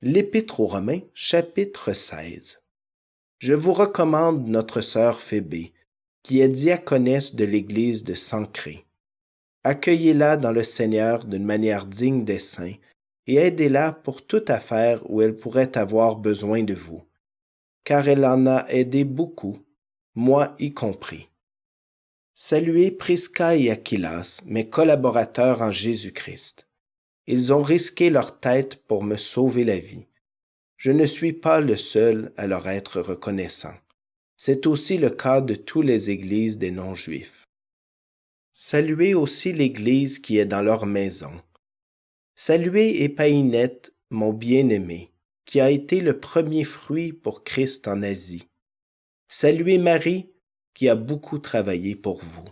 L'Épître aux Romains, chapitre 16. Je vous recommande notre sœur Phébé, qui est diaconesse de l'Église de Cenchréa. Accueillez-la dans le Seigneur d'une manière digne des saints et aidez-la pour toute affaire où elle pourrait avoir besoin de vous, car elle en a aidé beaucoup, moi y compris. Saluez Prisca et Aquilas, mes collaborateurs en Jésus-Christ. Ils ont risqué leur tête pour me sauver la vie. Je ne suis pas le seul à leur être reconnaissant. C'est aussi le cas de toutes les églises des non-juifs. Saluez aussi l'Église qui est dans leur maison. Saluez Épaïnette, mon bien-aimé, qui a été le premier fruit pour Christ en Asie. Saluez Marie, qui a beaucoup travaillé pour vous.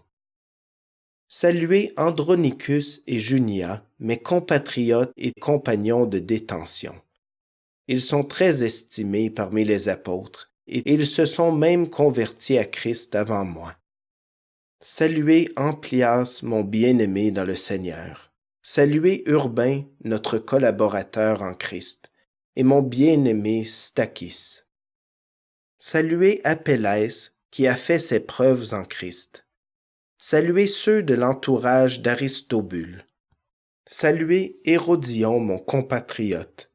Saluez Andronicus et Junia, mes compatriotes et compagnons de détention. Ils sont très estimés parmi les apôtres, et ils se sont même convertis à Christ avant moi. Saluez Amplias, mon bien-aimé dans le Seigneur. Saluez Urbain, notre collaborateur en Christ, et mon bien-aimé Stachys. Saluez Apelles, qui a fait ses preuves en Christ. Saluez ceux de l'entourage d'Aristobule. Saluez Hérodion, mon compatriote.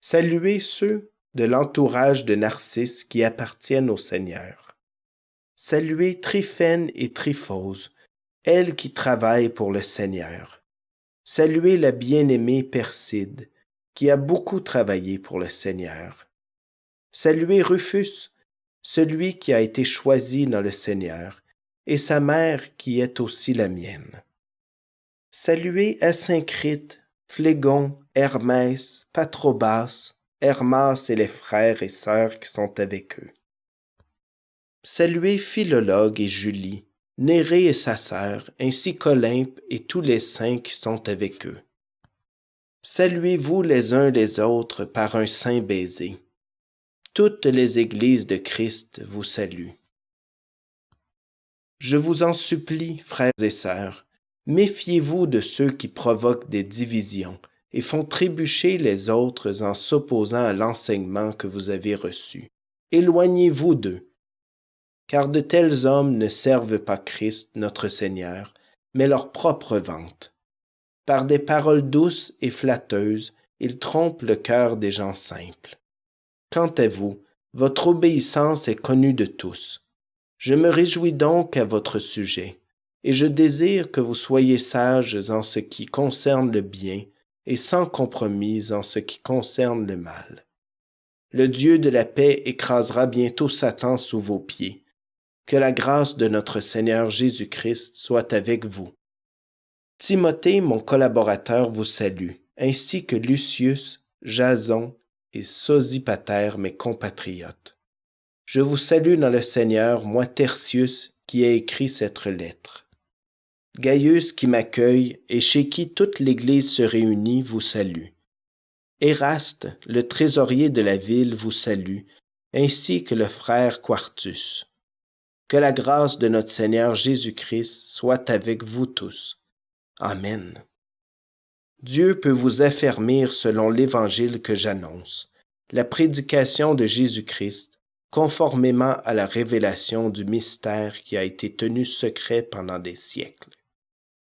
Saluez ceux de l'entourage de Narcisse qui appartiennent au Seigneur. Saluez Tryphène et Tryphose, elles qui travaillent pour le Seigneur. Saluez la bien-aimée Perside, qui a beaucoup travaillé pour le Seigneur. Saluez Rufus, celui qui a été choisi dans le Seigneur, et sa mère qui est aussi la mienne. Saluez Asyncrite, Phlégon, Hermès, Patrobas, Hermas et les frères et sœurs qui sont avec eux. Saluez Philologue et Julie, Nérée et sa sœur, ainsi qu'Olympe et tous les saints qui sont avec eux. Saluez-vous les uns les autres par un saint baiser. Toutes les églises de Christ vous saluent. Je vous en supplie, frères et sœurs, méfiez-vous de ceux qui provoquent des divisions et font trébucher les autres en s'opposant à l'enseignement que vous avez reçu. Éloignez-vous d'eux, car de tels hommes ne servent pas Christ, notre Seigneur, mais leur propre vente. Par des paroles douces et flatteuses, ils trompent le cœur des gens simples. Quant à vous, votre obéissance est connue de tous. Je me réjouis donc à votre sujet, et je désire que vous soyez sages en ce qui concerne le bien et sans compromis en ce qui concerne le mal. Le Dieu de la paix écrasera bientôt Satan sous vos pieds. Que la grâce de notre Seigneur Jésus-Christ soit avec vous. Timothée, mon collaborateur, vous salue, ainsi que Lucius, Jason et Sosipater, mes compatriotes. Je vous salue dans le Seigneur, moi Tertius, qui ai écrit cette lettre. Gaius, qui m'accueille et chez qui toute l'Église se réunit, vous salue. Éraste, le trésorier de la ville, vous salue, ainsi que le frère Quartus. Que la grâce de notre Seigneur Jésus-Christ soit avec vous tous. Amen. Dieu peut vous affermir selon l'Évangile que j'annonce, la prédication de Jésus-Christ, conformément à la révélation du mystère qui a été tenu secret pendant des siècles.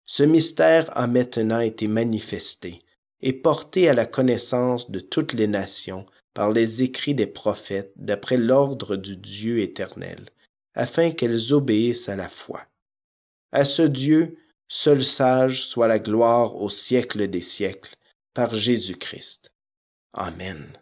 Ce mystère a maintenant été manifesté et porté à la connaissance de toutes les nations par les écrits des prophètes d'après l'ordre du Dieu éternel, afin qu'elles obéissent à la foi. À ce Dieu, seul sage, soit la gloire au siècle des siècles, par Jésus-Christ. Amen.